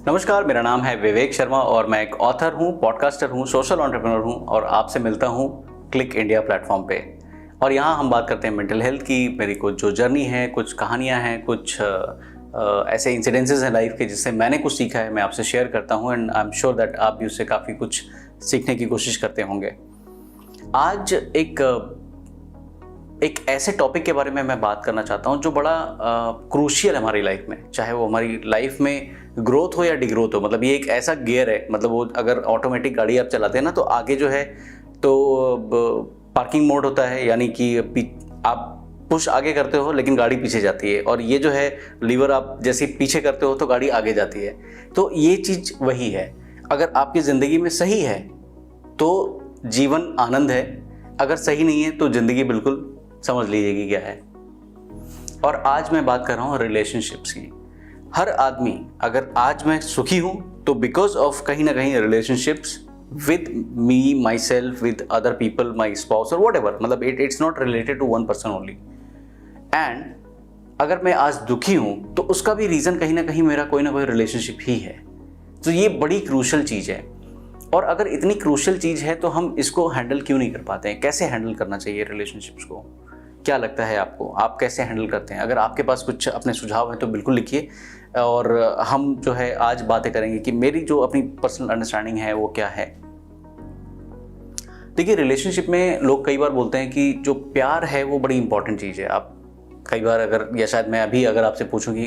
नमस्कार, मेरा नाम है विवेक शर्मा और मैं एक ऑथर हूँ, पॉडकास्टर हूँ, सोशल एंटरप्रेन्योर हूँ और आपसे मिलता हूँ क्लिक इंडिया प्लेटफॉर्म पे। और यहाँ हम बात करते हैं मेंटल हेल्थ की। मेरी कुछ जो जर्नी है, कुछ कहानियाँ हैं, कुछ ऐसे इंसिडेंसेस हैं लाइफ के जिससे मैंने कुछ सीखा है, मैं आपसे शेयर करता हूँ and I am sure that आप भी उससे काफ़ी कुछ सीखने की कोशिश करते होंगे। आज एक ऐसे टॉपिक के बारे में मैं बात करना चाहता हूँ जो बड़ा क्रूशियल है हमारी लाइफ में, चाहे वो हमारी लाइफ में ग्रोथ हो या डिग्रोथ हो। मतलब ये एक ऐसा गियर है, मतलब वो अगर ऑटोमेटिक गाड़ी आप चलाते हैं ना, तो आगे जो है तो पार्किंग मोड होता है, यानी कि आप पुश आगे करते हो लेकिन गाड़ी पीछे जाती है, और ये जो है लीवर आप जैसे पीछे करते हो तो गाड़ी आगे जाती है। तो ये चीज़ वही है। अगर आपकी ज़िंदगी में सही है तो जीवन आनंद है, अगर सही नहीं है तो ज़िंदगी बिल्कुल समझ लीजिए कि क्या है। और आज मैं बात कर रहा हूँ रिलेशनशिप्स की। हर आदमी, अगर आज मैं सुखी हूँ तो बिकॉज ऑफ कहीं ना कहीं relationships with me, myself, with other people, my spouse और वॉट एवर। मतलब it's not related to one person only. And अगर मैं आज दुखी हूँ तो उसका भी रीज़न कहीं ना कहीं मेरा कोई ना कोई रिलेशनशिप ही है। तो ये बड़ी क्रूशल चीज़ है। और अगर इतनी क्रूशल चीज़ है तो हम इसको हैंडल क्यों नहीं कर पाते हैं? कैसे हैंडल करना चाहिए रिलेशनशिप्स को? क्या लगता है आपको? आप कैसे हैंडल करते हैं? अगर आपके पास कुछ अपने सुझाव हैं तो बिल्कुल लिखिए। और हम जो है आज बातें करेंगे कि मेरी जो अपनी पर्सनल अंडरस्टैंडिंग है वो क्या है। देखिए, रिलेशनशिप में लोग कई बार बोलते हैं कि जो प्यार है वो बड़ी इंपॉर्टेंट चीज़ है। आप कई बार अगर, या शायद मैं अभी अगर आपसे पूछूं कि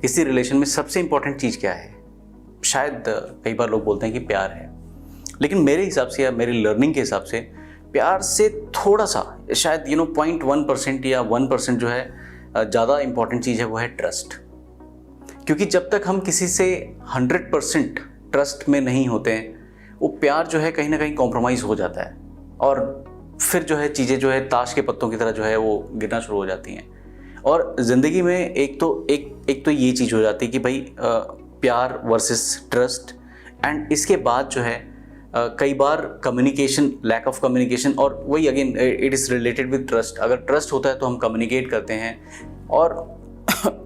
किसी रिलेशन में सबसे इंपॉर्टेंट चीज़ क्या है, शायद कई बार लोग बोलते हैं कि प्यार है। लेकिन मेरे हिसाब से या मेरी लर्निंग के हिसाब से प्यार से थोड़ा सा, शायद 0.1% या 1% जो है ज़्यादा इंपॉर्टेंट चीज़ है, वो है ट्रस्ट। क्योंकि जब तक हम किसी से 100% ट्रस्ट में नहीं होते हैं, वो प्यार जो है कहीं ना कहीं कॉम्प्रोमाइज़ हो जाता है और फिर जो है चीज़ें जो है ताश के पत्तों की तरह जो है वो गिरना शुरू हो जाती हैं। और ज़िंदगी में एक तो ये चीज़ हो जाती है कि भाई प्यार वर्सेस ट्रस्ट। एंड इसके बाद जो है कई बार कम्युनिकेशन, लैक ऑफ कम्युनिकेशन, और वही again it is related with trust. अगर ट्रस्ट होता है तो हम कम्युनिकेट करते हैं। और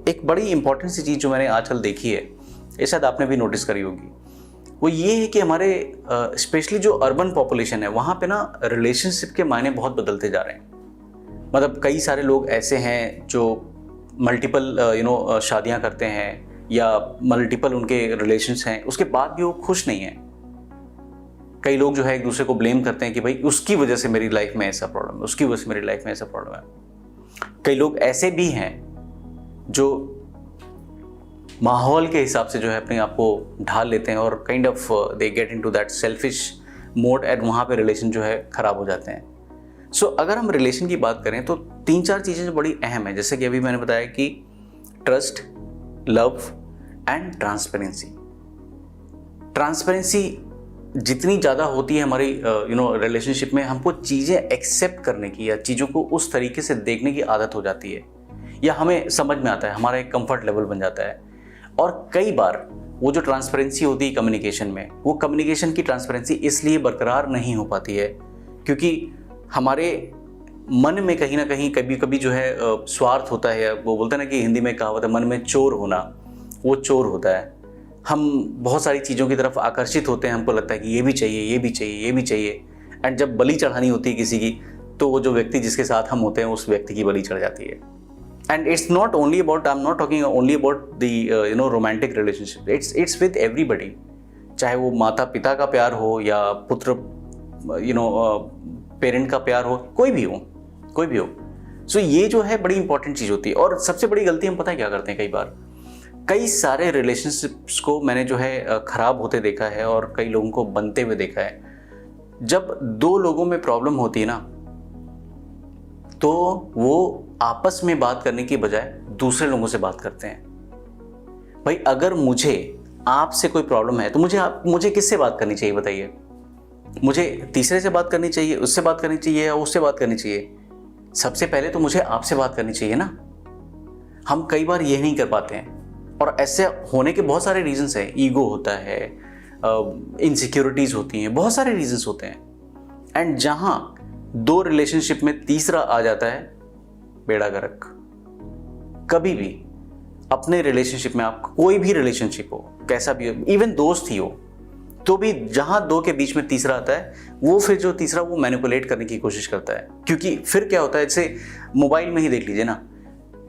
एक बड़ी इंपॉर्टेंट सी चीज़ जो मैंने आजकल देखी है, ये शायद आपने भी नोटिस करी होगी, वो ये है कि हमारे स्पेशली जो अर्बन पॉपुलेशन है वहाँ पे ना रिलेशनशिप के मायने बहुत बदलते जा रहे हैं। मतलब कई सारे लोग ऐसे हैं जो मल्टीपल शादियाँ करते हैं या मल्टीपल उनके रिलेशंस हैं, उसके बाद भी वो खुश नहीं हैं। कई लोग जो है एक दूसरे को ब्लेम करते हैं कि भाई उसकी वजह से मेरी लाइफ में ऐसा प्रॉब्लम है, उसकी वजह से मेरी लाइफ में ऐसा प्रॉब्लम है। कई लोग ऐसे भी हैं जो माहौल के हिसाब से जो है अपने आप को ढाल लेते हैं और kind of they get into that selfish mode, and वहाँ पे रिलेशन जो है ख़राब हो जाते हैं। सो अगर हम रिलेशन की बात करें तो 3-4 चीज़ें जो बड़ी अहम है, जैसे कि अभी मैंने बताया कि trust, love and transparency. Transparency जितनी ज़्यादा होती है हमारी रिलेशनशिप में, हमको चीज़ें एक्सेप्ट करने की या चीज़ों को उस तरीके से देखने की आदत हो जाती है, या हमें समझ में आता है, हमारा एक कंफर्ट लेवल बन जाता है। और कई बार वो जो ट्रांसपेरेंसी होती है कम्युनिकेशन में, वो कम्युनिकेशन की ट्रांसपेरेंसी इसलिए बरकरार नहीं हो पाती है क्योंकि हमारे मन में कहीं ना कहीं कभी कभी जो है स्वार्थ होता है। वो बोलते हैं ना कि हिंदी में कहावत है, मन में चोर होना, वो चोर होता है। हम बहुत सारी चीज़ों की तरफ आकर्षित होते हैं, हमको लगता है कि ये भी चाहिए, ये भी चाहिए, ये भी चाहिए। एंड जब बलि चढ़ानी होती है किसी की, तो वो जो व्यक्ति जिसके साथ हम होते हैं उस व्यक्ति की बलि चढ़ जाती है। And it's not only about, I am not talking only about the romantic relationship, it's with everybody. चाहे वो माता पिता का प्यार हो या पुत्र पेरेंट का प्यार हो, कोई भी हो। सो ये जो है बड़ी इंपॉर्टेंट चीज़ होती है। और सबसे बड़ी गलती हम पता है क्या करते हैं? कई बार कई सारे रिलेशनशिप्स को मैंने जो है ख़राब होते देखा है और कई लोगों को बनते हुए देखा है। जब 2 लोगों में प्रॉब्लम होती है ना, तो वो आपस में बात करने की बजाय दूसरे लोगों से बात करते हैं। भाई अगर मुझे आपसे कोई प्रॉब्लम है तो मुझे किससे बात करनी चाहिए बताइए? मुझे तीसरे से बात करनी चाहिए, उससे बात करनी चाहिए या उससे बात करनी चाहिए? सबसे पहले तो मुझे आपसे बात करनी चाहिए ना। हम कई बार ये नहीं कर पाते हैं और ऐसे होने के बहुत सारे रीजंस हैं। ईगो होता है, इनसिक्योरिटीज़ होती हैं, बहुत सारे रीजंस होते हैं। एंड जहाँ 2 रिलेशनशिप में तीसरा आ जाता है, बेड़ा गर्क। कभी भी अपने रिलेशनशिप में, आप कोई भी रिलेशनशिप हो, कैसा भी हो, इवन दोस्त ही हो, तो भी जहां दो के बीच में तीसरा आता है, वो फिर जो तीसरा वो मैनिपुलेट करने की कोशिश करता है। क्योंकि फिर क्या होता है, जैसे मोबाइल में ही देख लीजिए ना,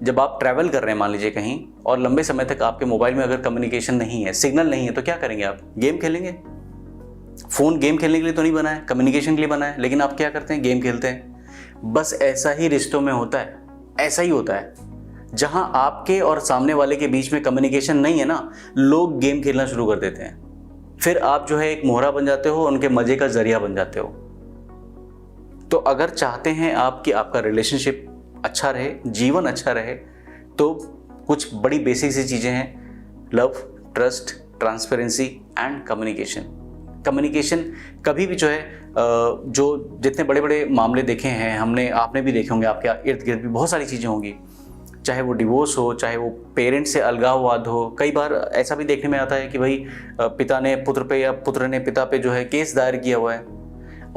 जब आप ट्रैवल कर रहे हैं मान लीजिए कहीं, और लंबे समय तक आपके मोबाइल में अगर कम्युनिकेशन नहीं है, सिग्नल नहीं है, तो क्या करेंगे आप? गेम खेलेंगे। फ़ोन गेम खेलने के लिए तो नहीं बना है, कम्युनिकेशन के लिए बना है, लेकिन आप क्या करते हैं? गेम खेलते हैं। बस ऐसा ही रिश्तों में होता है, ऐसा ही होता है। जहां आपके और सामने वाले के बीच में कम्युनिकेशन नहीं है ना, लोग गेम खेलना शुरू कर देते हैं। फिर आप जो है एक मोहरा बन जाते हो, उनके मजे का जरिया बन जाते हो। तो अगर चाहते हैं आप कि आपका रिलेशनशिप अच्छा रहे, जीवन अच्छा रहे, तो कुछ बड़ी बेसिक सी चीज़ें हैं: love, trust, transparency and communication. Communication कभी भी जो है, जो जितने बड़े बड़े मामले देखे हैं हमने, आपने भी देखे होंगे, आपके इर्द गिर्द भी बहुत सारी चीज़ें होंगी, चाहे वो डिवोर्स हो, चाहे वो पेरेंट्स से अलगाववाद हो। कई बार ऐसा भी देखने में आता है कि भाई पिता ने पुत्र पे या पुत्र ने पिता पे जो है केस दायर किया हुआ है,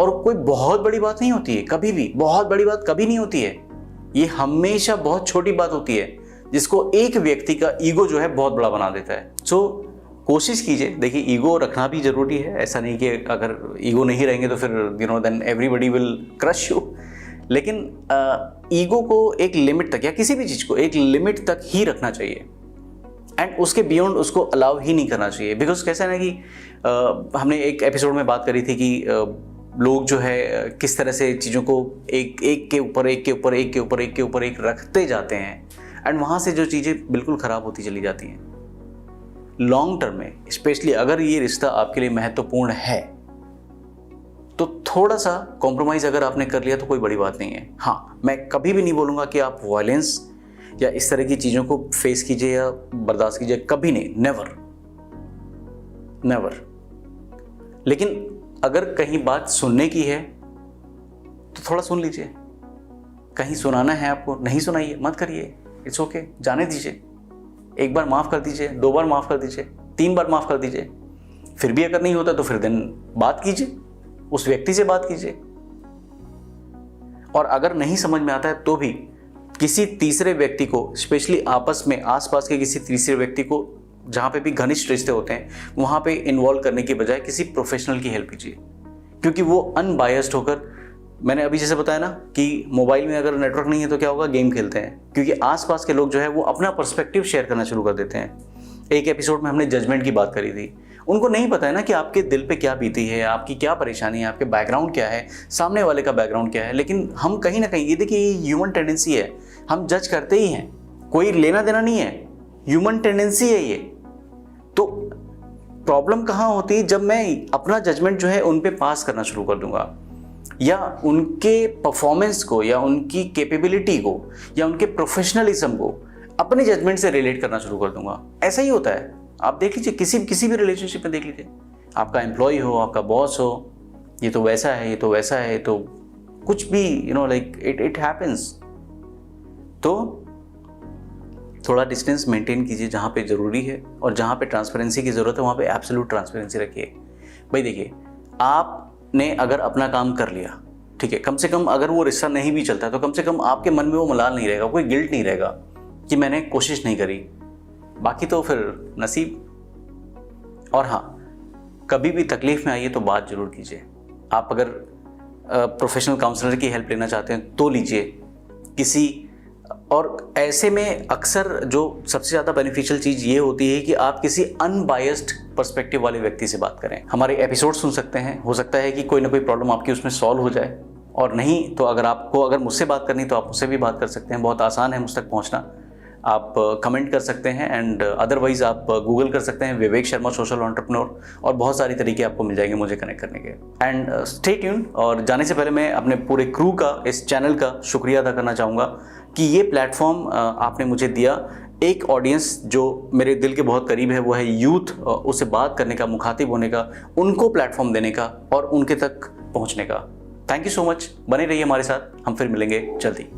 और कोई बहुत बड़ी बात नहीं होती है, कभी भी बहुत बड़ी बात कभी नहीं होती है। ये हमेशा बहुत छोटी बात होती है, जिसको एक व्यक्ति का ईगो जो है बहुत बड़ा बना देता है। सो कोशिश कीजिए, देखिए ईगो रखना भी जरूरी है, ऐसा नहीं कि अगर ईगो नहीं रहेंगे तो फिर then everybody will crush you. लेकिन ईगो को एक लिमिट तक, या किसी भी चीज़ को एक लिमिट तक ही रखना चाहिए, एंड उसके बियॉन्ड उसको अलाउ ही नहीं करना चाहिए। बिकॉज कैसा है ना कि हमने एक एपिसोड में बात करी थी कि लोग जो है किस तरह से चीज़ों को एक के ऊपर एक रखते जाते हैं, एंड वहाँ से जो चीज़ें बिल्कुल ख़राब होती चली जाती हैं। लॉन्ग टर्म में स्पेशली अगर ये रिश्ता आपके लिए महत्वपूर्ण है, तो थोड़ा सा कॉम्प्रोमाइज़ अगर आपने कर लिया तो कोई बड़ी बात नहीं है। हाँ, मैं कभी भी नहीं बोलूँगा कि आप वायलेंस या इस तरह की चीज़ों को फेस कीजिए या बर्दाश्त कीजिए, कभी नहीं, नेवर। लेकिन अगर कहीं बात सुनने की है तो थोड़ा सुन लीजिए। कहीं सुनाना है आपको, नहीं सुनाइए, मत करिए, इट्स ओके, जाने दीजिए। एक बार माफ़ कर दीजिए, 2 बार माफ़ कर दीजिए, 3 बार माफ़ कर दीजिए। फिर भी अगर नहीं होता तो फिर दिन बात कीजिए, उस व्यक्ति से बात कीजिए। और अगर नहीं समझ में आता है तो भी किसी तीसरे व्यक्ति को, स्पेशली आपस में आसपास के किसी तीसरे व्यक्ति को, जहाँ पे भी घनिष्ठ रिश्ते होते हैं, वहाँ पे इन्वॉल्व करने की बजाय किसी प्रोफेशनल की हेल्प कीजिए। क्योंकि वो अनबायस्ड होकर, मैंने अभी जैसे बताया ना कि मोबाइल में अगर नेटवर्क नहीं है तो क्या होगा? गेम खेलते हैं। क्योंकि आसपास के लोग जो है वो अपना पर्सपेक्टिव शेयर करना शुरू कर देते हैं। एक एपिसोड में हमने जजमेंट की बात करी थी। उनको नहीं पता है ना कि आपके दिल पे क्या बीती है, आपकी क्या परेशानी है, आपके बैकग्राउंड क्या है, सामने वाले का बैकग्राउंड क्या है। लेकिन हम कहीं ना कहीं, ये देखिए, ये ह्यूमन टेंडेंसी है, हम जज करते ही हैं, कोई लेना देना नहीं है, ह्यूमन टेंडेंसी है ये। तो प्रॉब्लम कहाँ होती है? जब मैं अपना जजमेंट जो है उन पे पास करना शुरू कर दूंगा, या उनके परफॉर्मेंस को, या उनकी कैपेबिलिटी को, या उनके प्रोफेशनलिज्म को अपने जजमेंट से रिलेट करना शुरू कर दूंगा। ऐसा ही होता है। आप देख लीजिए, किसी भी रिलेशनशिप में देख लीजिए, आपका एम्प्लॉय हो, आपका बॉस हो, ये तो वैसा है, ये तो वैसा है, तो कुछ भी लाइक इट हैपेंस। तो थोड़ा डिस्टेंस मेंटेन कीजिए जहाँ पे ज़रूरी है, और जहाँ पे ट्रांसपेरेंसी की ज़रूरत है वहाँ पे एब्सोल्यूट ट्रांसपेरेंसी रखिए। भाई देखिए, आपने अगर अपना काम कर लिया, ठीक है, कम से कम अगर वो रिश्ता नहीं भी चलता तो कम से कम आपके मन में वो मलाल नहीं रहेगा, कोई गिल्ट नहीं रहेगा कि मैंने कोशिश नहीं करी। बाकी तो फिर नसीब। और हाँ, कभी भी तकलीफ में आइए तो बात जरूर कीजिए। आप अगर प्रोफेशनल काउंसलर की हेल्प लेना चाहते हैं तो लीजिए किसी। और ऐसे में अक्सर जो सबसे ज़्यादा बेनिफिशियल चीज़ ये होती है कि आप किसी अनबायस्ड पर्सपेक्टिव वाले व्यक्ति से बात करें। हमारे एपिसोड सुन सकते हैं, हो सकता है कि कोई ना कोई प्रॉब्लम आपकी उसमें सॉल्व हो जाए। और नहीं तो अगर मुझसे बात करनी तो आप मुझसे भी बात कर सकते हैं, बहुत आसान है मुझ तक पहुँचना। आप कमेंट कर सकते हैं, एंड अदरवाइज आप गूगल कर सकते हैं विवेक शर्मा सोशल एंटरप्रेन्योर, और बहुत सारी तरीके आपको मिल जाएंगे मुझे कनेक्ट करने के। And stay tuned. और जाने से पहले मैं अपने पूरे क्रू का, इस चैनल का शुक्रिया अदा करना चाहूँगा कि ये प्लेटफॉर्म आपने मुझे दिया। एक ऑडियंस जो मेरे दिल के बहुत करीब है, वो है यूथ, उससे बात करने का, मुखातिब होने का, उनको प्लेटफॉर्म देने का और उनके तक पहुँचने का। Thank you so much. बने रहिए हमारे साथ, हम फिर मिलेंगे जल्दी।